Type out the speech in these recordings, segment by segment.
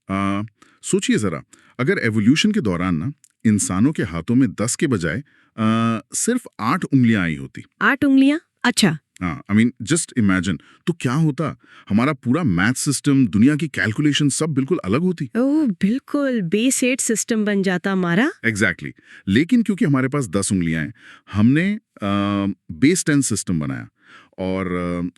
सोचिए जरा, अगर एवोल्यूशन के दौरान ना इंसानों के हाथों में 10 के बजाय सिर्फ 8 उंगलियां आई होती। 8 उंगलियां? अच्छा। हाँ, आई मीन जस्ट इमेजिन, तो क्या होता? हमारा पूरा मैथ सिस्टम, दुनिया की कैलकुलेशन सब बिल्कुल अलग होती। ओह बिल्कुल, बेस 8 सिस्टम बन जाता हमारा। एग्जैक्टली लेकिन क्योंकि हमारे पास 10 उंगलियां हैं, हमने बेस 10 सिस्टम बनाया। और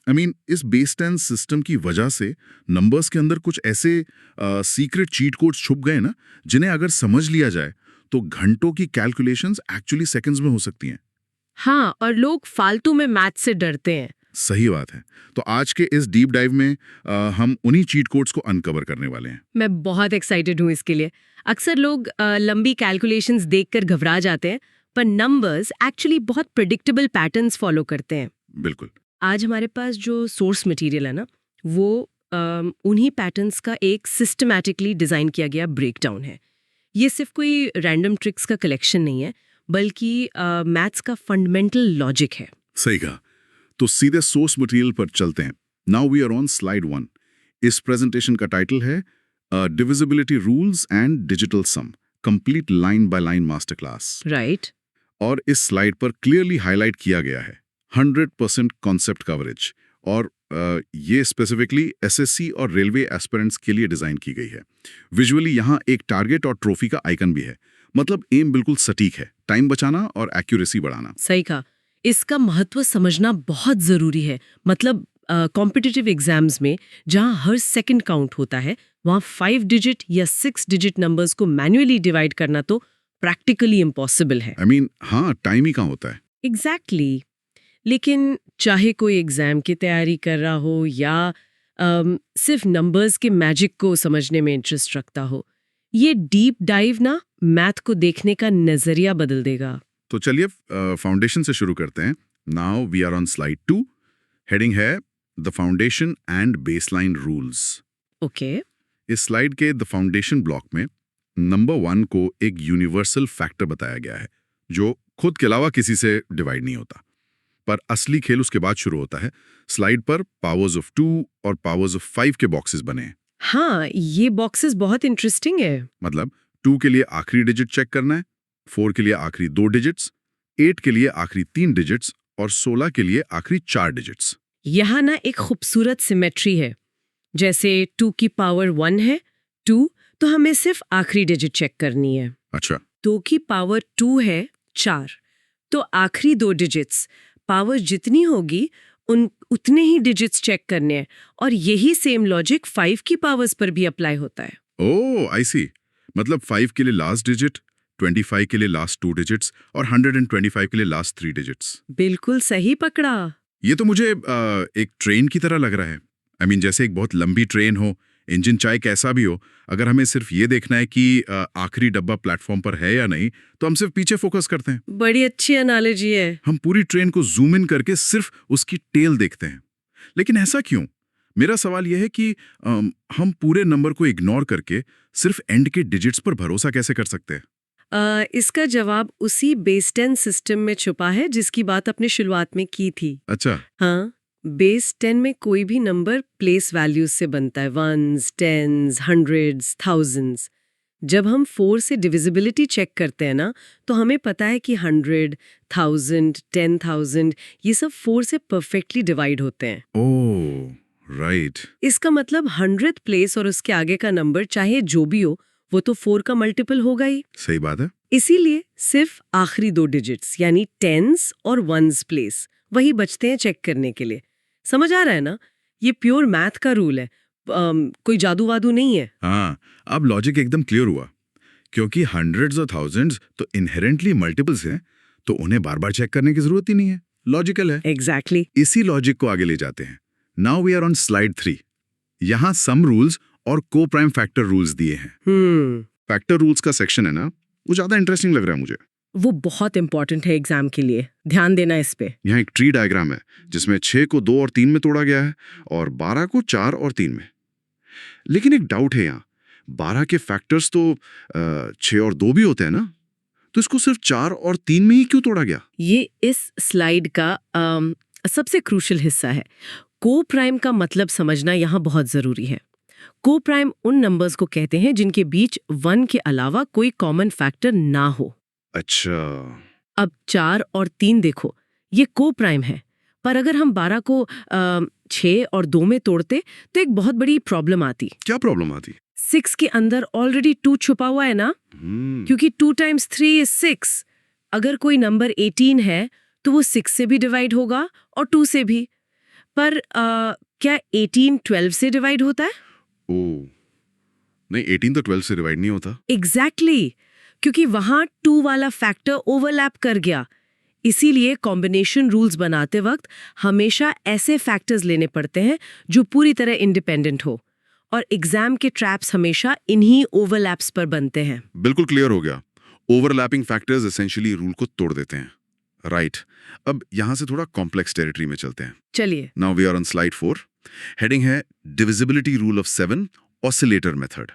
आई मीन इस बेस 10 सिस्टम की वजह से नंबर्स के अंदर कुछ ऐसे सीक्रेट चीट कोड्स छुप गए ना, जिन्हें अगर समझ लिया जाए तो घंटों की कैलकुलेशंस एक्चुअली सेकंड्स में हो सकती हैं। हाँ, और लोग फालतू में मैथ से डरते हैं। सही बात है। तो आज के इस डीप डाइव में हम उन्हीं चीट कोड्स को अनकवर करने वाले हैं। मैं बहुत एक्साइटेड हूँ इसके लिए। अक्सर लोग लंबी कैलकुलेशंस देखकर घबरा जाते हैं, पर नंबर्स एक्चुअली बहुत प्रिडिक्टेबल पैटर्न्स फॉलो करते हैं। बिल्कुल। आज हमारे पास जो सोर्स मटेरियल है ना, वो उन्हीं पैटर्न्स का एक सिस्टमैटिकली डिज़ाइन किया गया ब्रेकडाउन है। ये सिर्फ कोई रैंडम ट्रिक्स का कलेक्शन नहीं है, बल्कि मैथ्स का फंडामेंटल लॉजिक है। सही कहा। तो सीधे सोर्स मटेरियल पर चलते हैं। Now we are on slide 1। इस प्रेजेंटेशन का टाइटल है divisibility rules and digital sum, complete line by line master class. Right. और इस स्लाइड पर क्लियरली हाईलाइट किया गया है 100% कॉन्सेप्ट कवरेज। और ये स्पेसिफिकली एसएससी और रेलवे एस्पिरेंट्स के लिए डिजाइन की गई है। विजुअली यहाँ एक टारगेट और ट्रॉफी का आइकन भी है। मतलब एम बिल्कुल सटीक है, टाइम बचाना और एक्यूरेसी बढ़ाना। सही कहा। इसका महत्व समझना बहुत जरूरी है। मतलब कॉम्पिटिटिव एग्जाम्स में जहां हर सेकंड काउंट होता है, वहां 5 डिजिट या 6 डिजिट नंबर्स को मैन्युअली डिवाइड करना तो प्रैक्टिकली इम्पॉसिबल है। आई मीन हाँ, टाइम ही कहाँ होता है। एग्जैक्टली। लेकिन चाहे कोई एग्जाम की तैयारी कर रहा हो या सिर्फ नंबर्स के मैजिक को समझने में इंटरेस्ट रखता हो, ये डीप डाइव ना मैथ को देखने का नजरिया बदल देगा। तो चलिए फाउंडेशन से शुरू करते हैं। Now we are on slide 2। Heading है the foundation and baseline rules. Okay. इस स्लाइड के द फाउंडेशन ब्लॉक में नंबर 1 को एक यूनिवर्सल फैक्टर बताया गया है, जो खुद के अलावा किसी से डिवाइड नहीं होता। पर असली खेल उसके बाद शुरू होता है। स्लाइड पर पावर्स ऑफ 2 और पावर्स ऑफ 5 के बॉक्सेस बने हैं। हाँ, ये बॉक्सेस बहुत इंटरेस्टिंग है। मतलब 2 के लिए आखिरी डिजिट चेक करना है, 4 के लिए आखिरी 2 डिजिट्स, 8 के लिए आखिरी 3 डिजिट्स और 16 के लिए आखिरी 4 डिजिट्स। यहाँ ना एक खूबसूरत सिमेट्री है। जैसे 2 की पावर 1 है 2, तो हमें सिर्फ आखिरी डिजिट चेक करनी है। अच्छा। 2 की पावर 2 है 4, तो आखिरी 2 डिजिट्स, पावर जितनी होगी उतने ही डिजिट्स चेक करने हैं। और यही सेम लॉजिक 5 की पावर्स पर भी अप्लाई होता है। ओह आई सी। मतलब 5 के लिए लास्ट डिजिट, 25 के लिए लास्ट 2 डिजिट्स और 125 के लिए लास्ट 3 डिजिट्स। बिल्कुल सही पकड़ा। ये तो मुझे एक ट्रेन की तरह लग रहा है। आई मीन जैसे एक बहुत लंबी ट्रेन हो, इंजन चाहे कैसा भी हो, अगर हमें सिर्फ ये देखना है कि आखिरी डब्बा प्लेटफॉर्म पर है या नहीं, तो हम सिर्फ पीछे फोकस करते हैं। बड़ी अच्छी एनालॉजी है। हम पूरी ट्रेन को जूम इन करके सिर्फ उसकी टेल देखते हैं। लेकिन ऐसा क्यों? मेरा सवाल यह है कि हम पूरे नंबर को इग्नोर करके सिर्फ एंड के डिजिट्स पर भरोसा कैसे कर सकते हैं? इसका जवाब उसी बेस 10 सिस्टम में छुपा है जिसकी बात अपने शुरुआत में की थी। अच्छा। हाँ, बेस 10 में कोई भी नंबर प्लेस वैल्यूज से बनता है, 1s, 10s, 100s, 1000s। जब हम 4 से डिविजिबिलिटी चेक करते हैं ना, तो हमें पता है कि 100, 1000, 10,000 ये सब 4 से परफेक्टली डिवाइड होते हैं। Oh right. इसका मतलब 100th प्लेस और उसके आगे का नंबर चाहे जो भी हो, वो तो 4 का मल्टीपल होगा ही। सही बात है। इसीलिए सिर्फ आखिरी 2 डिजिट्स यानी 10s और 1s प्लेस वही बचते हैं चेक करने के लिए। समझ आ रहा है ना? ये प्योर मैथ का रूल है, कोई जादू वादू नहीं है। हाँ, अब लॉजिक एकदम क्लियर हुआ। क्योंकि हंड्रेड्स और थाउजेंड्स तो इनहेरेंटली मल्टीपल्स हैं, तो उन्हें बार बार चेक करने की जरूरत ही नहीं है। लॉजिकल है। एग्जैक्टली। इसी लॉजिक को आगे ले जाते हैं। Now we are on slide 3। यहाँ सम रूल्स और को प्राइम फैक्टर रूल्स दिए हैं। फैक्टर रूल्स का सेक्शन है ना, वो ज्यादा इंटरेस्टिंग लग रहा है मुझे। वो बहुत इंपॉर्टेंट है एग्जाम के लिए, ध्यान देना इस पे। यहाँ एक ट्री डायग्राम है जिसमें 6 को 2 और 3 में तोड़ा गया है और 12 को 4 और 3 में। लेकिन एक डाउट है यहाँ, 12 के फैक्टर्स तो 6 और 2 भी होते हैं ना, तो इसको सिर्फ 4 और 3 में ही क्यों तोड़ा गया? ये इस स्लाइड का सबसे क्रूशियल हिस्सा है। को प्राइम का मतलब समझना यहाँ बहुत जरूरी है। को प्राइम उन नंबर्स को कहते हैं जिनके बीच 1 के अलावा कोई कॉमन फैक्टर ना हो। अच्छा। अब 4 और 3 देखो, ये को प्राइम है, पर अगर हम 12 को 6 और 2 में तोड़ते तो एक बहुत बड़ी प्रॉब्लम आती। क्या प्रॉब्लम आती? 6 के अंदर ऑलरेडी 2 छुपा हुआ है ना, क्योंकि 2 टाइम्स 3 इज 6। अगर कोई नंबर 18 है तो वो 6 से भी डिवाइड होगा और 2 से भी। पर क्या 18 12 से डिवाइड होता है? ओह नहीं, 18 तो 12 से डिवाइड नहीं होता। एग्जैक्टली क्योंकि वहां 2 वाला फैक्टर ओवरलैप कर गया। इसीलिए कॉम्बिनेशन रूल्स बनाते वक्त हमेशा ऐसे फैक्टर्स लेने पड़ते हैं जो पूरी तरह इंडिपेंडेंट हो, और एग्जाम के ट्रैप्स हमेशा इन्हीं ओवरलैप्स पर बनते हैं। बिल्कुल क्लियर हो गया। ओवरलैपिंग फैक्टर्स एसेंशियली रूल को तोड़ देते हैं। राइट। अब यहां से थोड़ा कॉम्प्लेक्स टेरिटरी में चलते हैं। चलिए, now we are on slide 4। Heading है divisibility rule of 7 oscillator method.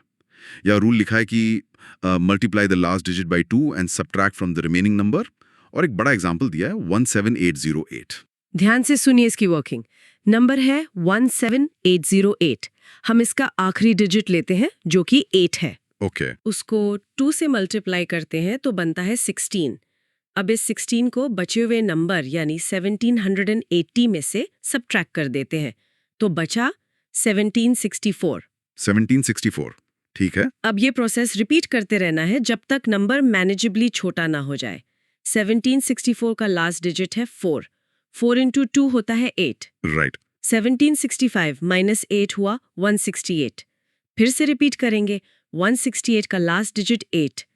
या रूल लिखा है कि multiply the last digit by 2 and subtract from the remaining number, और एक बड़ा एग्जांपल दिया है 17808। ध्यान से सुनिए इसकी वर्किंग। नंबर है 17808। हम इसका आखिरी डिजिट लेते हैं जो कि 8 है। ओके। उसको 2 से मल्टीप्लाई करते हैं तो बनता है 16। अब इस 16 को बचे हुए नंबर यानी 1780 में से सबट्रैक्ट कर देते हैं तो बचा 1764। 1764, ठीक है। अब ये प्रोसेस रिपीट करते रहना है जब तक नंबर मैनेजेबली छोटा ना हो जाए। 1764 का लास्ट डिजिट है 4। 4 into 2 होता है 8। राइट। 1765 माइनस 8 हुआ 168। फिर से रिपीट करेंगे। 168 का लास्ट डिजिट 8।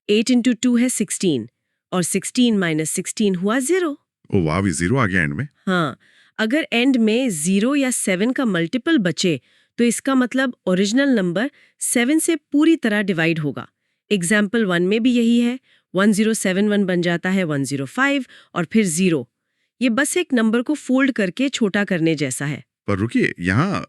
8 into 2 है 16 और 16 माइनस 16 हुआ 0। ओ वाह, भी 0 आ गया एंड में। हाँ, अगर एंड में 0 या 7 का मल्टीपल बचे तो इसका मतलब ओरिजिनल नंबर 7 से पूरी तरह डिवाइड होगा। एग्जाम्पल 1 में भी यही है। 1071 बन जाता है 105 और फिर 0। ये बस एक नंबर को फोल्ड करके छोटा करने जैसा है। पर रुकिए, यहाँ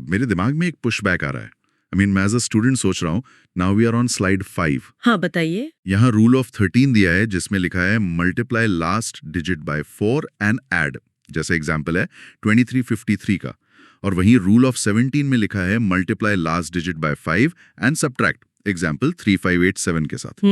मेरे दिमाग में एक पुशबैक आ रहा है। मैं एज अ स्टूडेंट सोच रहा हूँ। Now we are on slide 5। हाँ, बताइए। यहाँ रूल ऑफ 13 दिया है जिसमें लिखा है multiply last digit bye 4 and add. जैसे एग्जाम्पल है 2353 का। और वहीं रूल ऑफ 17 में लिखा है multiply last digit bye 5 and subtract. Example 3587 के साथ।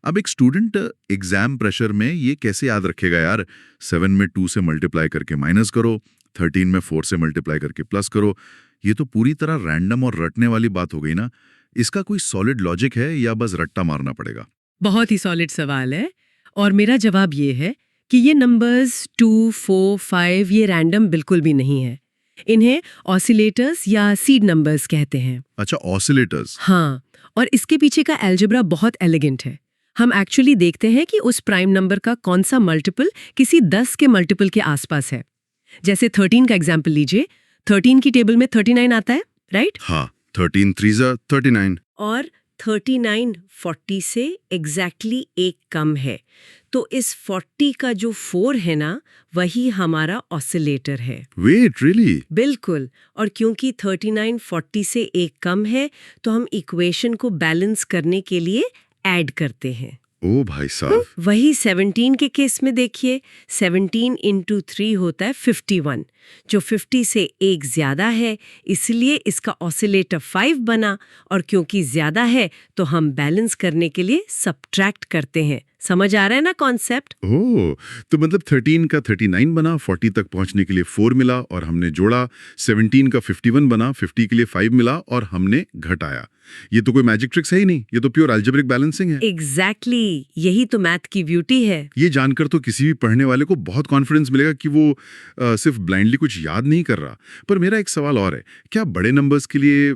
अब एक स्टूडेंट एग्जाम प्रेशर में ये कैसे याद रखेगा यार? 7 में 2 से मल्टीप्लाई करके माइनस करो, 13 में 4 से मल्टीप्लाई करके प्लस करो। ये तो पूरी तरह रैंडम और रटने वाली बात हो गई ना। इसका कोई सॉलिड लॉजिक है या बस रट्टा मारना पड़ेगा? बहुत ही सॉलिड सवाल है और मेरा जवाब ये है कि ये नंबर्स 2, 4, 5 ये रैंडम बिल्कुल भी नहीं है। इन्हें ऑसिलेटर्स या सीड नंबर्स कहते हैं। अच्छा, ऑसिलेटर्स। हाँ, और इसके पीछे का एल्जेब्रा बहुत एलिगेंट है। हम एक्चुअली देखते हैं कि उस प्राइम नंबर का कौन सा मल्टीपल किसी 10 के मल्टीपल के आसपास है। जैसे 13 का एग्जाम्पल लीजिए। 13 की टेबल में 39 आता है, राइट? हाँ, 13 3 39। और 39 40 से एग्जैक्टली एक कम है। तो इस 40 का जो 4 है ना, वही हमारा ऑसिलेटर है। Wait, really? बिल्कुल। और क्योंकि 39 40 से एक कम है तो हम इक्वेशन को बैलेंस करने के लिए ऐड करते हैं। ओ भाई साहब। वही 17 के केस में देखिए। 17 into 3 होता है 51, जो 50 से एक ज्यादा है, इसलिए इसका ऑसिलेटर 5 बना। और क्योंकि ज्यादा है तो हम बैलेंस करने के लिए सबट्रैक्ट करते हैं। समझ आ रहा है ना कॉन्सेप्ट? ओह, तो मतलब 13 का 39 बना, 40 तक पहुंचने के लिए 4 मिला और हमने जोड़ा। 17 का 51 बना, 50 के लिए 5 मिला और हमने घटाया। ये तो कोई मैजिक ट्रिक्स है ही नहीं, ये तो प्योर अलजेब्रिक बैलेंसिंग है। एग्जैक्टली, यही तो मैथ की ब्यूटी है। ये जानकर तो किसी भी पढ़ने वाले को बहुत कॉन्फिडेंस मिलेगा कि वो सिर्फ ब्लाइंडली कुछ याद नहीं कर रहा। पर मेरा एक सवाल और है, क्या बड़े नंबर्स के लिए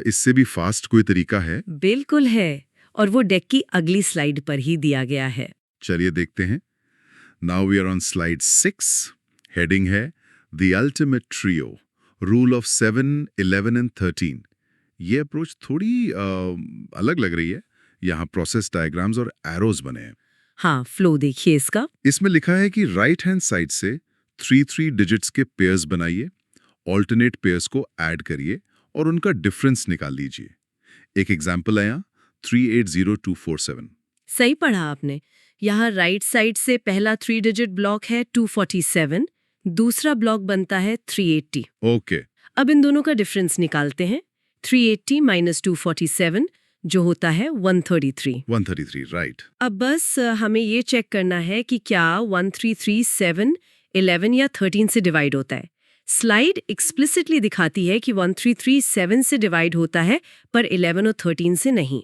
इससे भी फास्ट कोई तरीका है? बिल्कुल है, और वो डेक की अगली स्लाइड पर ही दिया गया है। चलिए देखते हैं। Now we are on slide 6। Heading है the ultimate trio, rule of 7, 11 and 13। ये अप्रोच थोड़ी अलग लग रही है। यहाँ प्रोसेस डायग्राम्स और एरोज बने हैं। हाँ, फ्लो देखिए इसका। इसमें लिखा है कि राइट हैंड साइड से 3 डिजिट्स के पेयर्स बनाइए, ऑल्टरनेट पेयर्स को ऐड करिए और उनका डिफरेंस निकाल लीजिए। एक एग्जाम्पल है यहाँ 380247। सही पढ़ा आपने। यहाँ राइट साइड से पहला 3 डिजिट ब्लॉक है 247, दूसरा ब्लॉक बनता है 380। ओके। अब इन दोनों का डिफरेंस निकालते हैं। 380 माइनस 247 जो होता है 133। 133, राइट। अब बस हमें ये चेक करना है कि क्या 1337 11 या 13 से डिवाइड होता है। स्लाइड एक्सप्लिसिटली दिखाती है कि 1337 से डिवाइड होता है पर 11 और 13 से नहीं।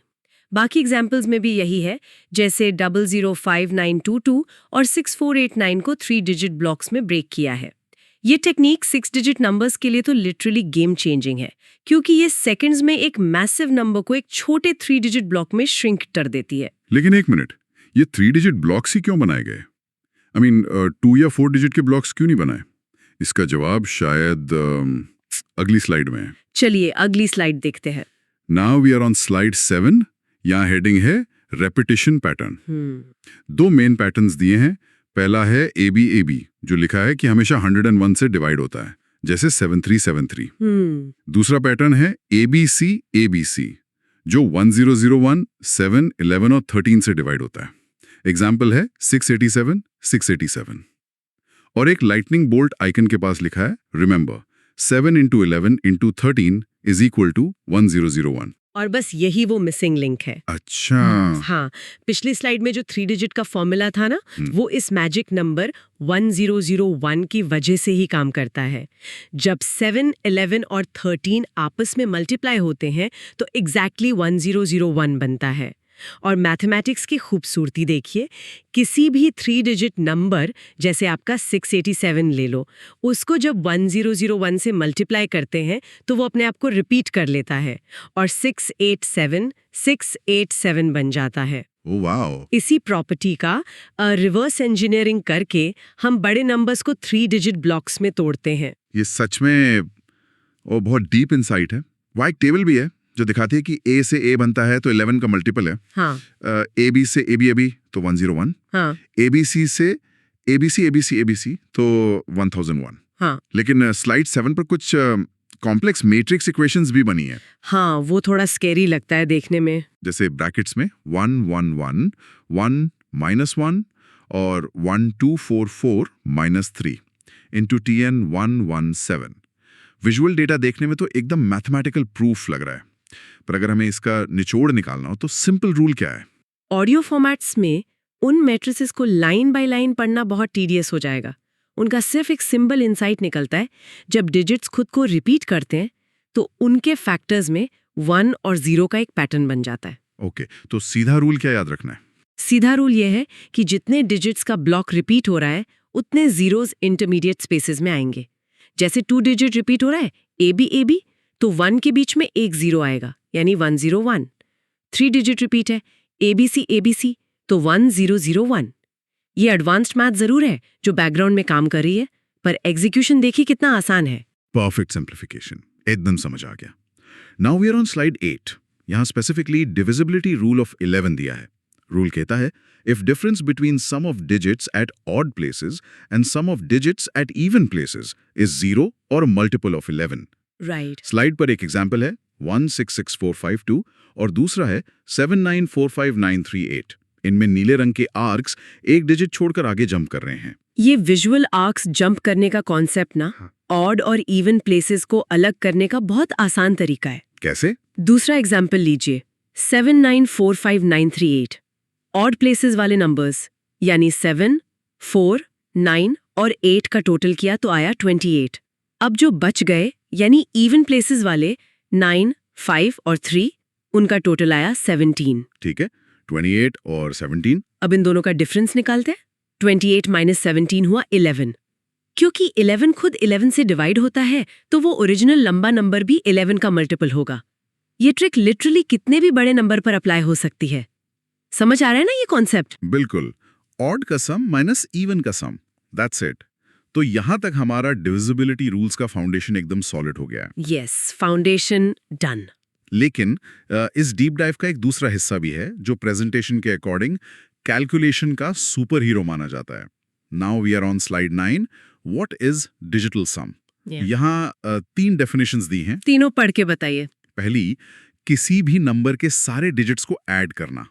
बाकी एग्जाम्पल्स में भी यही है, जैसे 005922 और 6489 को 3 डिजिट ब्लॉक्स में ब्रेक किया है। ये टेक्निक 6 डिजिट नंबर्स के लिए तो लिटरली गेम चेंजिंग है, क्योंकि ये सेकंड्स में एक मैसिव नंबर को एक छोटे 3 डिजिट ब्लॉक में श्रिंक कर देती है। लेकिन एक मिनट, ये 3 डिजिट ब्लॉक्स ही क्यों बनाए गए? आई मीन 2 या 4 डिजिट के ब्लॉक्स क्यों नहीं बनाए? इसका जवाब शायद अगली स्लाइड में है। चलिए अगली स्लाइड देखते हैं। Now we are on slide 7। यहाँ हेडिंग है रेपिटेशन पैटर्न। 2 मेन पैटर्न्स दिए हैं। पहला है ABAB, जो लिखा है कि हमेशा 101 से डिवाइड होता है, जैसे 7373। दूसरा पैटर्न है ABC जो 1001, 7, 11 और 13 से डिवाइड होता है। एग्जाम्पल है 687 687। और एक लाइटनिंग बोल्ट आइकन के पास लिखा है remember 7 into 11 into 13 is equal to 1001। और बस यही वो मिसिंग लिंक है। अच्छा। हाँ, पिछली स्लाइड में जो 3 डिजिट का फॉर्मूला था ना, वो इस मैजिक नंबर 1001 की वजह से ही काम करता है। जब 7, 11 और 13 आपस में मल्टीप्लाई होते हैं तो एग्जैक्टली 1001 बनता है। और मैथमेटिक्स की खूबसूरती देखिए, किसी भी 3 डिजिट नंबर जैसे आपका 687 ले लो, उसको जब 1001 से मल्टीप्लाई करते हैं तो वो अपने आप को रिपीट कर लेता है और 687 बन जाता है। Oh wow. इसी प्रॉपर्टी का रिवर्स इंजीनियरिंग करके हम बड़े नंबर्स को 3 डिजिट ब्लॉक्स में तोड़ते हैं। ये सच में बहुत डीप इंसाइट है। वहाँ एक टेबल भी है जो दिखाती है कि A से A बनता है तो 11 का मल्टीपल है। हाँ। AB से ABAB तो 101। हाँ। ABC से ABC तो 1001। हाँ। लेकिन स्लाइड 7 पर कुछ कॉम्प्लेक्स मैट्रिक्स इक्वेशंस भी बनी है। हाँ, वो थोड़ा स्कैरी लगता है देखने में। जैसे ब्रैकेट्स में 1 1 1 1 -1 और 1 2 4 4 -3 इंटू TN 117। विजुअल डेटा देखने में तो एकदम मैथमेटिकल प्रूफ लग रहा है, पर अगर हमें इसका निचोड़ निकालना हो तो सिंपल रूल क्या है? ऑडियो फॉर्मेट्स में उन मैट्रिसेस को लाइन बाय लाइन पढ़ना बहुत टीडियस हो जाएगा। उनका सिर्फ एक सिंबल इंसाइट निकलता है। जब डिजिट्स खुद को रिपीट करते हैं तो उनके फैक्टर्स में 1 और 0 का एक पैटर्न बन जाता है। ओके, तो सीधा रूल क्या याद रखना है? सीधा रूल यह है कि जितने डिजिट्स का ब्लॉक रिपीट हो रहा है उतने जीरोस इंटरमीडिएट स्पेसेस में आएंगे। जैसे 2 डिजिट रिपीट हो रहा है ABAB, तो 1 के बीच में एक 0 आएगा, यानी 101। 3 डिजिट रिपीट है ABC तो 1001। ये एडवांस्ड मैथ जरूर है जो बैकग्राउंड में काम कर रही है, पर एग्जीक्यूशन देखिए कितना आसान है। परफेक्ट सिंप्लीफिकेशन, एकदम समझ आ गया। Now we are on slide 8। यहाँ स्पेसिफिकली डिविजिबिलिटी रूल ऑफ 11 दिया है। रूल कहता है if difference between sum of digits at odd places and sum of digits at even places is 0 or a multiple of 11। Right. Slide पर एक example है 166452 और दूसरा है 7945938। इनमें नीले रंग के आर्क्स एक डिजिट छोड़कर आगे जंप कर रहे हैं। ये विजुअल आर्क्स जंप करने का कॉन्सेप्ट ना ऑड और इवन प्लेसेस को अलग करने का बहुत आसान तरीका है। कैसे? दूसरा एग्जाम्पल लीजिए 7945938। ऑड प्लेसेस वाले नंबर्स यानी 7, 4, 9 और 8 का टोटल किया तो आया 28। अब जो बच गए यानी इवन प्लेसेस वाले 9, 5 और 3, उनका टोटल आया 17। ठीक है, 28 और 17। अब इन दोनों का डिफरेंस निकालते हैं। 28 माइनस 17 हुआ 11। क्योंकि 11 खुद 11 से डिवाइड होता है तो वो ओरिजिनल लंबा नंबर भी 11 का मल्टीपल होगा। ये ट्रिक लिटरली कितने भी बड़े नंबर पर अप्लाई हो सकती है। समझ आ रहा है ना ये कॉन्सेप्ट? बिल्कुल, ऑड का सम माइनस इवन का सम, दैट्स इट। तो यहां तक हमारा डिविजिबिलिटी रूल्स का फाउंडेशन एकदम सॉलिड हो गया है। Yes, foundation done. लेकिन इस डीप डाइव का एक दूसरा हिस्सा भी है जो प्रेजेंटेशन के अकॉर्डिंग कैलकुलेशन का सुपर हीरो माना जाता है। Now we are on slide 9। What is digital sum? यहाँ 3 डेफिनेशंस दी हैं। तीनों पढ़ के बताइए। पहली, किसी भी नंबर के सारे डिजिट्स को ऐड करना।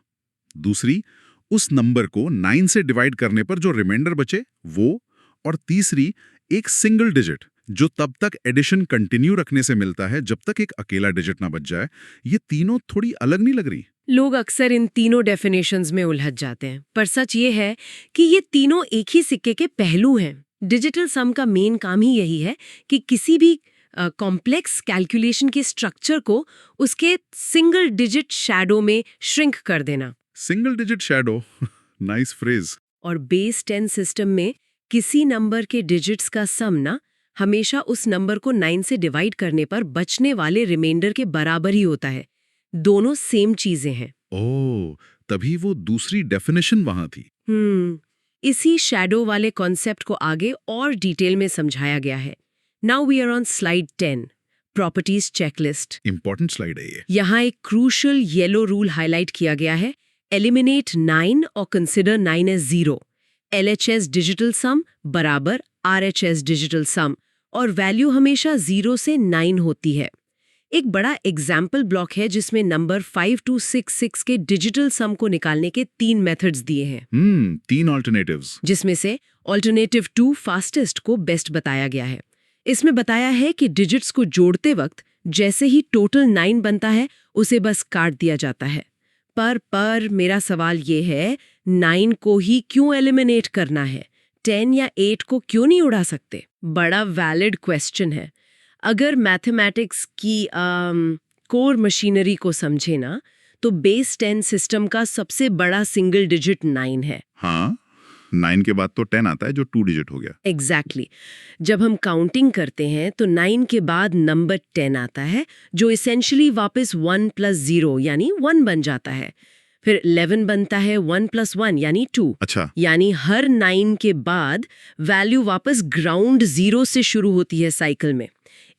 दूसरी, उस नंबर को 9 से डिवाइड करने पर जो रिमाइंडर बचे वो। और तीसरी, एक सिंगल डिजिट जो तब तक एडिशन कंटिन्यू रखने से मिलता है जब तक एक अकेला डिजिट ना बच जाए। ये तीनों थोड़ी अलग नहीं लग रही? लोग अक्सर इन तीनों डेफिनेशंस में उलझ जाते हैं, पर सच ये है कि ये तीनों एक ही सिक्के के पहलू हैं। डिजिटल सम का मेन काम ही यही है कि किसी भी कॉम्प्लेक्स कैलकुलेशन के स्ट्रक्चर को उसके सिंगल डिजिट शैडो में श्रिंक कर देना। Single digit shadow, nice phrase. और बेस 10 सिस्टम में किसी नंबर के डिजिट्स का सम ना हमेशा उस नंबर को 9 से डिवाइड करने पर बचने वाले रिमाइंडर के बराबर ही होता है। दोनों सेम चीजें हैं। ओह, तभी वो दूसरी डेफिनेशन वहां थी। इसी शैडो वाले कॉन्सेप्ट को आगे और डिटेल में समझाया गया है। Now we are on slide 10, properties checklist. Important slide है ये। यहाँ एक क्रूशियल येलो रूल हाईलाइट किया गया है, एलिमिनेट 9 और कंसिडर 9 एज 0। LHS डिजिटल सम बराबर RHS डिजिटल सम और वैल्यू हमेशा 0 से 9 होती है। एक बड़ा एग्जाम्पल ब्लॉक है जिसमें नंबर 5266 के डिजिटल सम को निकालने के 3 मेथड्स दिए हैं। 3 ऑल्टरनेटिव्स, जिसमें से ऑल्टरनेटिव 2 फास्टेस्ट को बेस्ट बताया गया है। इसमें बताया है कि डिजिट्स को जोड़ते वक्त जैसे ही टोटल 9 बनता है उसे बस काट दिया जाता है। पर मेरा सवाल ये है, 9 को ही क्यों एलिमिनेट करना है? 10 या 8 को क्यों नहीं उड़ा सकते? बड़ा वैलिड क्वेश्चन है। अगर मैथमेटिक्स की कोर मशीनरी को समझे ना, तो बेस 10 सिस्टम का सबसे बड़ा सिंगल डिजिट 9 है। हाँ, 9 के बाद तो 10 आता है जो 2 डिजिट हो गया। एग्जैक्टली। जब हम काउंटिंग करते हैं तो 9 के बाद नंबर 10 आता है जो इसेंशियली वापस 1 + 0 यानी 1 बन जाता है। फिर 11 बनता है 1 + 1 यानी 2। अच्छा, यानी हर 9 के बाद वैल्यू वापस ग्राउंड 0 से शुरू होती है साइकिल में।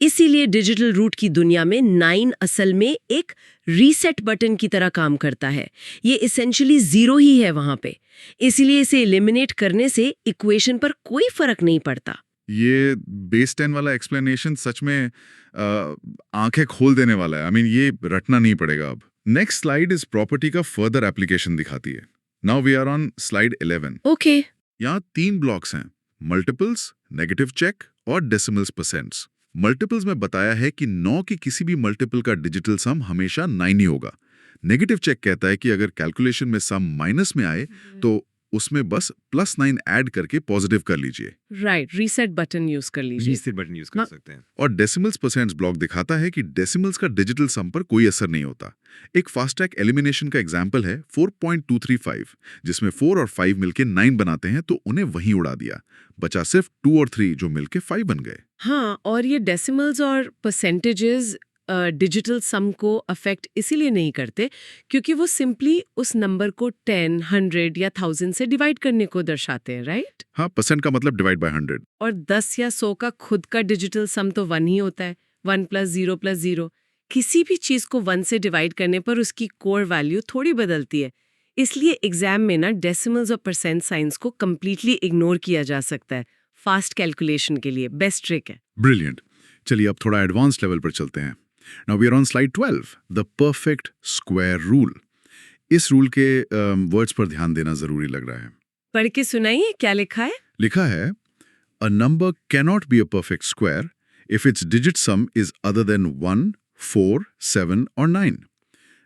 इसीलिए डिजिटल रूट की दुनिया में 9 असल में एक रीसेट बटन की तरह काम करता है। ये इसेंशियली 0 ही है वहां पे। इसीलिए इसे एलिमिनेट करने से इक्वेशन पर कोई फर्क नहीं पड़ता। ये बेस 10 वाला एक्सप्लेनेशन सच में आंखें खोल देने वाला है। ये रटना नहीं पड़ेगा अब। नेक्स्ट स्लाइड इस प्रॉपर्टी का फर्दर एप्लीकेशन दिखाती है। Now we are on slide 11। Okay. यहाँ 3 ब्लॉक्स हैं, मल्टीपल्स, नेगेटिव चेक और डेसिमल्स परसेंट्स। मल्टीपल्स में बताया है कि 9 की किसी भी मल्टीपल का डिजिटल सम हमेशा 9 ही होगा। नेगेटिव चेक कहता है कि अगर कैलकुलेशन में सम माइनस में आए तो उसमें बस +9 ऐड करके पॉजिटिव कर लीजिए। राइट, रीसेट बटन यूज कर लीजिए। रीसेट बटन यूज कर सकते हैं। और डेसिमल्स परसेंट्स ब्लॉक दिखाता है कि डेसिमल्स का डिजिटल सम पर कोई असर नहीं होता। एक फास्ट ट्रैक एलिमिनेशन का एग्जांपल है 4.235, जिसमें 4 और 5 मिलके 9 बनाते हैं तो उन्हें वहीं उड़ा दिया। बचा सिर्फ 2 और 3 जो मिलके 5 बन गए। हाँ, और ये डेसिमल्स और परसेंटेजेस डिजिटल सम को अफेक्ट इसीलिए नहीं करते क्योंकि वो सिंपली उस नंबर को 10, 100 या 1000 से डिवाइड करने को दर्शाते हैं, राइट? हाँ, परसेंट का मतलब डिवाइड बाय 100। और 10 या 100 का खुद का डिजिटल सम तो 1 ही होता है, 1 + 0 + 0। किसी भी चीज को 1 से डिवाइड करने पर उसकी कोर वैल्यू थोड़ी बदलती है। इसलिए एग्जाम में ना डेसिमल्स और परसेंट साइंस को कंप्लीटली इग्नोर किया जा सकता है। फास्ट कैलकुलेशन के लिए बेस्ट ट्रिक है। ब्रिलियंट। चलिए अब थोड़ा एडवांस लेवल पर चलते हैं। Now we are on slide 12, the perfect square rule. इस रूल के वर्ड्स पर ध्यान देना जरूरी लग रहा है। पढ़ के सुनाइए, क्या लिखा है? लिखा है, a number cannot be a perfect square if its digit sum is other than 1, 4, 7 और 9.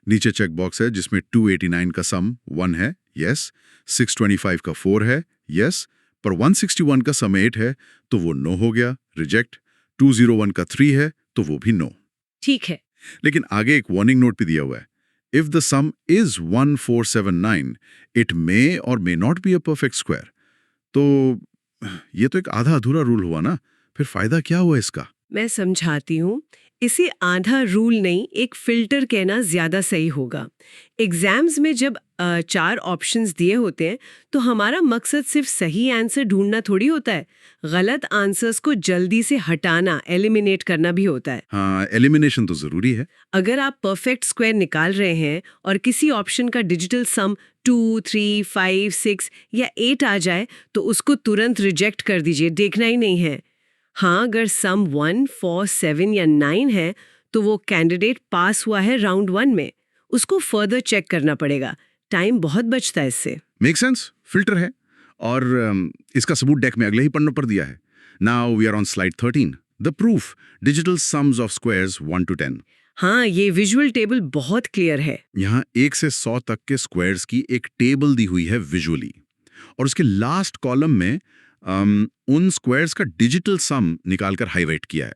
नीचे चेक बॉक्स है जिसमें 289 का सम 1 है, यस। 625 का 4 है, यस। पर 161 का सम 8 है तो वो नो हो गया, रिजेक्ट। 201 का 3 है तो वो भी नो। ठीक है। लेकिन आगे एक वार्निंग नोट भी दिया हुआ है, if the sum is 1479 it may or may not be a perfect square. तो ये तो एक आधा अधूरा रूल हुआ ना, फिर फायदा क्या हुआ इसका? मैं समझाती हूँ। इसे आधा रूल नहीं, एक फिल्टर कहना ज्यादा सही होगा। एग्जाम्स में जब 4 ऑप्शंस दिए होते हैं तो हमारा मकसद सिर्फ सही आंसर ढूंढना थोड़ी होता है, गलत आंसर्स को जल्दी से हटाना, एलिमिनेट करना भी होता है। हाँ, एलिमिनेशन तो जरूरी है। अगर आप परफेक्ट स्क्वायर निकाल रहे हैं और किसी ऑप्शन का डिजिटल सम 2, 3, 5, 6 या 8 आ जाए तो उसको तुरंत रिजेक्ट कर दीजिए, देखना ही नहीं है। हाँ, अगर सम 1, 4, 7 या 9 है तो वो कैंडिडेट पास हुआ है राउंड 1 में, उसको फर्दर चेक करना पड़ेगा। टाइम बहुत बचता है इससे। मेक सेंस, फिल्टर है और इसका सबूत डेक में अगले ही पन्नों पर दिया है। Now we are on slide 13, the proof digital sums of squares 1 to 10। हाँ, ये विजुअल टेबल बहुत क्लियर है। यहाँ 1 से 100 तक के स्क्वायर्स की एक टेबल दी हुई है विजुअली, और उसके लास्ट कॉलम में उन स्क्वायर्स का डिजिटल सम निकालकर हाईलाइट किया है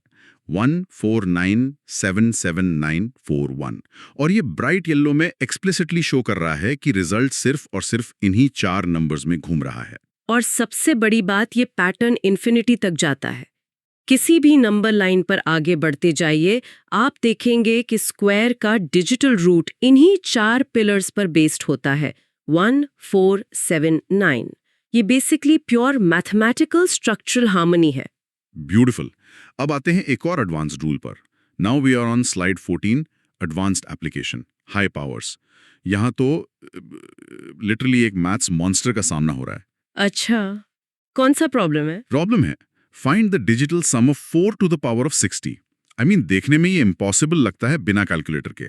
1497791, और ये ब्राइट येलो में एक्सप्लिसिटली शो कर रहा है कि रिजल्ट सिर्फ और सिर्फ इन्हीं 4 नंबर्स में घूम रहा है। और सबसे बड़ी बात, ये पैटर्न इन्फिनिटी तक जाता है। किसी भी नंबर लाइन पर आगे बढ़ते जाइए, आप देखेंगे कि स्क्वायर का डिजिटल रूट इन्हीं 4 पिलर्स पर बेस्ड होता है 1479। ये basically pure mathematical structural harmony है। ब्यूटिफुल। अब आते हैं एक और एडवांस्ड रूल पर। Now we are on slide 14, advanced application, high powers. यहाँ तो लिटरली एक मैथ्स मॉन्स्टर का सामना हो रहा है। अच्छा, कौन सा प्रॉब्लम है? प्रॉब्लम है find the digital sum of 4 to the power of 60। I mean देखने में ये इम्पॉसिबल लगता है बिना कैलकुलेटर के,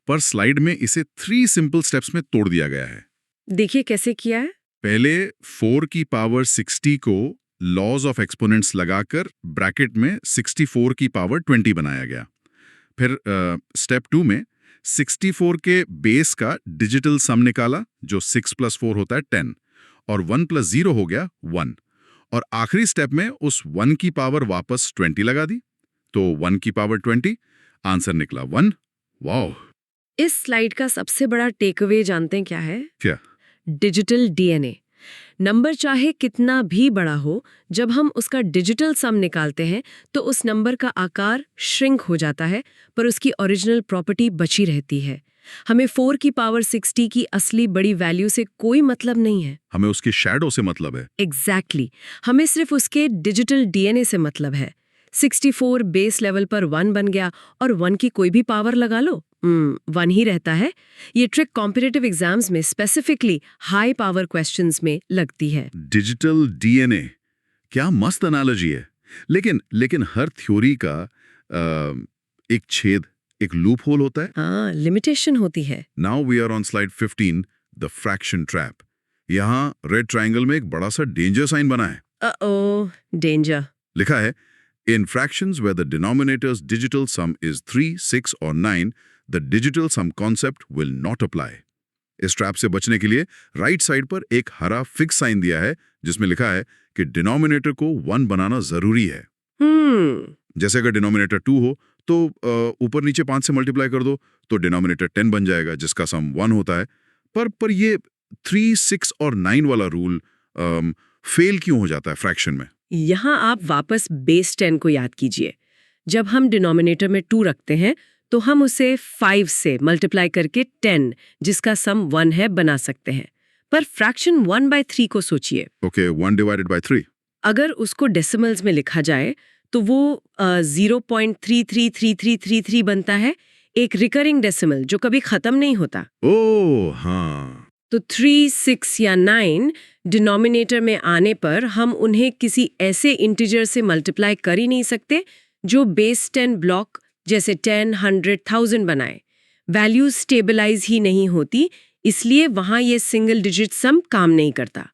पर स्लाइड में इसे 3 सिंपल स्टेप्स में तोड़ दिया गया है। देखिए कैसे किया है। पहले 4 की पावर 60 को लॉज ऑफ एक्सपोनेंट्स लगाकर ब्रैकेट में 64 की पावर 20 बनाया गया। फिर स्टेप 2 में 64 के बेस का डिजिटल सम निकाला, जो 6 + 4 होता है 10, और 1 + 0 हो गया 1। और आखिरी स्टेप में उस 1 की पावर वापस 20 लगा दी, तो 1 की पावर 20, आंसर निकला 1। वाओ! इस स्लाइड का सबसे बड़ा टेकअवे जानते हैं क्या है? क्या? Digital DNA. नंबर चाहे कितना भी बड़ा हो, जब हम उसका डिजिटल सम निकालते हैं तो उस नंबर का आकार श्रिंक हो जाता है, पर उसकी ओरिजिनल प्रॉपर्टी बची रहती है। हमें 4 की पावर 60 की असली बड़ी वैल्यू से कोई मतलब नहीं है। हमें उसके शैडो से मतलब है। एग्जैक्टली, हमें सिर्फ उसके डिजिटल डीएनए से मतलब है। 64 बेस लेवल पर 1 बन गया, और 1 की कोई भी पावर लगा लो 1 ही रहता है। ये ट्रिक कॉम्पिटिटिव एग्जाम्स में स्पेसिफिकली हाई पावर क्वेश्चंस में लगती है। डिजिटल डीएनए, क्या मस्त एनालॉजी है। लेकिन हर थ्योरी का एक छेद, एक लूप होल होता है। हाँ, लिमिटेशन होती है। Now we are on slide 15, the fraction trap. यहाँ रेड ट्रायंगल में एक बड़ा सा डेंजर साइन बना है। ओ, डेंजर। लिखा है in fractions where the denominator's digital sum is 3, 6 or 9, the digital sum concept will not apply। इस ट्रैप से बचने के लिए राइट साइड पर एक हरा फिक्स साइन दिया है, जिसमें लिखा है कि डिनोमिनेटर को 1 बनाना जरूरी है। जैसे अगर डिनोमिनेटर 2 हो तो ऊपर नीचे 5 से मल्टीप्लाई कर दो तो डिनोमिनेटर 10 बन जाएगा, जिसका सम 1 होता है। पर ये 3, 6 और 9 वाला रूल फेल क्यों हो जाता है फ्रैक्शन में? यहाँ आप वापस बेस 10 को याद कीजिए। जब हम डिनोमिनेटर में 2 रखते हैं तो हम उसे 5 से मल्टीप्लाई करके 10, जिसका सम 1 है, बना सकते हैं। पर फ्रैक्शन 1/3 को सोचिए। Okay, 1 divided by 3। अगर उसको डेसिमल्स में लिखा जाए तो वो 0.333333 बनता है, एक रिकरिंग डेसिमल जो कभी खत्म नहीं होता। ओह हाँ। तो 3, 6 या 9 डिनोमिनेटर में आने पर हम उन्हें किसी ऐसे इंटीजर से मल्टीप्लाई कर ही नहीं सकते जो बेस 10 ब्लॉक जैसे 10, 100, 1000 बनाए। वैल्यूज स्टेबलाइज ही नहीं होती, इसलिए वहां ये सिंगल डिजिट सम काम नहीं करता।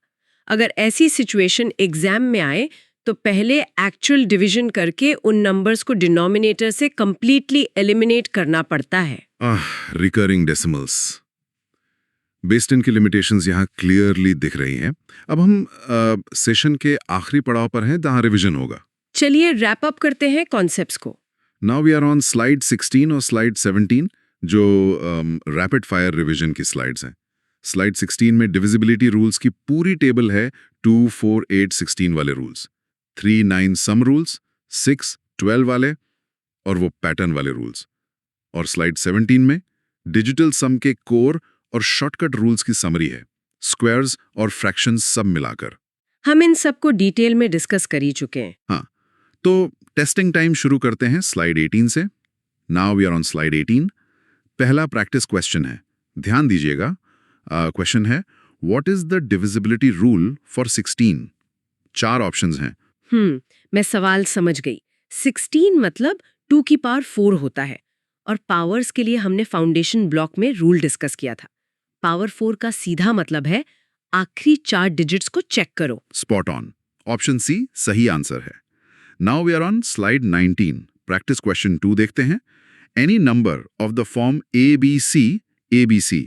अगर ऐसी सिचुएशन एग्जाम में आए तो पहले एक्चुअल डिवीजन करके उन नंबर्स को डिनोमिनेटर से कंप्लीटली एलिमिनेट करना पड़ता है। Recurring decimals. बेस 10 की लिमिटेशंस यहाँ क्लियरली दिख रही हैं। अब हम सेशन के आखिरी पड़ाव पर हैं जहाँ रिवीजन होगा। चलिए रैप अप करते हैं कॉन्सेप्ट्स को। Now we are on slide 16 और स्लाइड 17, जो रैपिड फायर रिवीजन की स्लाइड्स हैं। स्लाइड 16 में डिविजिबिलिटी रूल्स की पूरी टेबल है, 2, 4, 8, 16 वाले रूल्स, 3, 9 सम रूल्स, 6, 12 वाले और वो पैटर्न वाले रूल्स। और स्लाइड 17 में डिजिटल सम के कोर और शॉर्टकट रूल्स की समरी है, स्क्वायर्स और फ्रैक्शंस सब मिलाकर। हम इन सबको डिटेल में डिस्कस कर ही चुके हैं। हाँ, तो टेस्टिंग टाइम शुरू करते हैं स्लाइड 18 से। Now we are on slide 18। पहला प्रैक्टिस क्वेश्चन है, ध्यान दीजिएगा। क्वेश्चन है, what is the divisibility rule for 16? 4 options हैं। मैं सवाल समझ गई। 16 मतलब 2 की पावर 4 होता है, और पावर्स के लिए हमने फाउंडेशन ब्लॉक में रूल डिस्कस किया था। पावर 4 का सीधा मतलब है आखिरी 4 डिजिट्स को चेक करो। Spot on. ऑप्शन सी सही आंसर है। Now we are on slide 19. Practice question 2 देखते हैं. Any number of the form ABC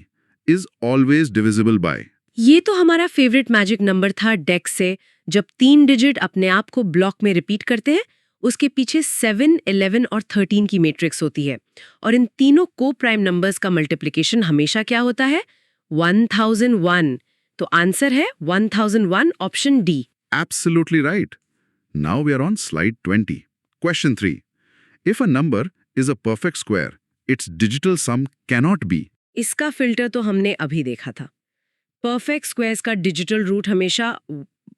is always divisible by. ये तो हमारा फेवरेट मैजिक नंबर था डेक से. जब 3 डिजिट अपने आप को ब्लॉक में रिपीट करते हैं, उसके पीछे 7, 11 और 13 की मैट्रिक्स होती है. और इन तीनों को प्राइम नंबर्स का मल्टीप्लिकेशन हमेशा क्या होता है? 1001. तो आंसर है 1001, option D. Absolutely right. Now we are on slide 20. Question 3. If a number is a perfect square, its digital sum cannot be. इसका फिल्टर तो हमने अभी देखा था. परफेक्ट स्क्वायर्स का डिजिटल रूट हमेशा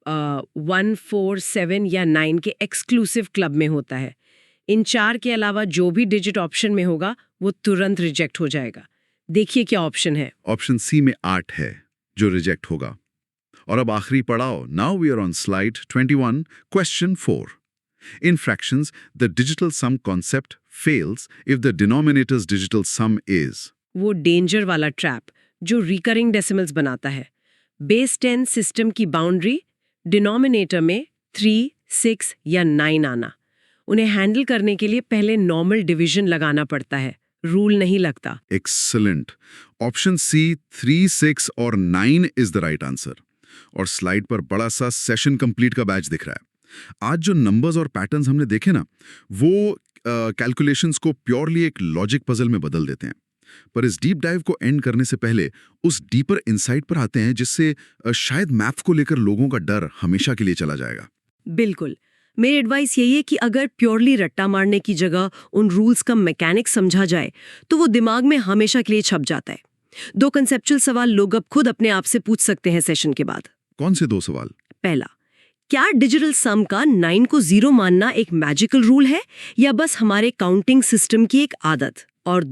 1, 4, 7 या 9 के एक्सक्लूसिव क्लब में होता है. इन 4 के अलावा जो भी डिजिट ऑप्शन में होगा वो तुरंत रिजेक्ट हो जाएगा. देखिए क्या ऑप्शन है. ऑप्शन सी में 8 है जो रिजेक्ट होगा. और अब आखिरी पड़ाव. Now we are on slide 21. Question 4. In fractions, the digital sum concept fails if the denominator's digital sum is. वो डेंजर वाला ट्रैप जो रिकरिंग डेसिमल्स बनाता है. बेस 10 सिस्टम की बाउंड्री डिनोमिनेटर में 3, 6 या 9 आना. उन्हें हैंडल करने के लिए पहले नॉर्मल डिवीजन लगाना पड़ता है, रूल नहीं लगता. Excellent. ऑप्शन सी 3, 6 और 9 इज द राइट आंसर. और स्लाइड पर बड़ा सा सेशन कंप्लीट का बैच दिख रहा है. आज जो नंबर्स और पैटर्न्स हमने देखे ना, वो कैलकुलेशंस को प्योरली एक लॉजिक पजल में बदल देते हैं. पर इस डीप डाइव को एंड करने से पहले उस डीपर इनसाइट पर आते हैं जिससे शायद मैथ्स को लेकर लोगों का डर हमेशा के लिए चला जाएगा. बिल्कुल. मेरी एडवाइस यही है कि अगर प्योरली रट्टा मारने की जगह उन रूल्स का मैकेनिक्स समझा जाए तो वो दिमाग में हमेशा के लिए छप जाता है. 2 कंसेप्चुअल सवाल लोग अब खुद अपने आप से पूछ सकते हैं सेशन के बाद. कौन से 2 सवाल? पहला, क्या डिजिटल सम का 9 को 0 मानना एक मैजिकल रूल है या बस हमारे काउंटिंग सिस्टम की एक आदत? और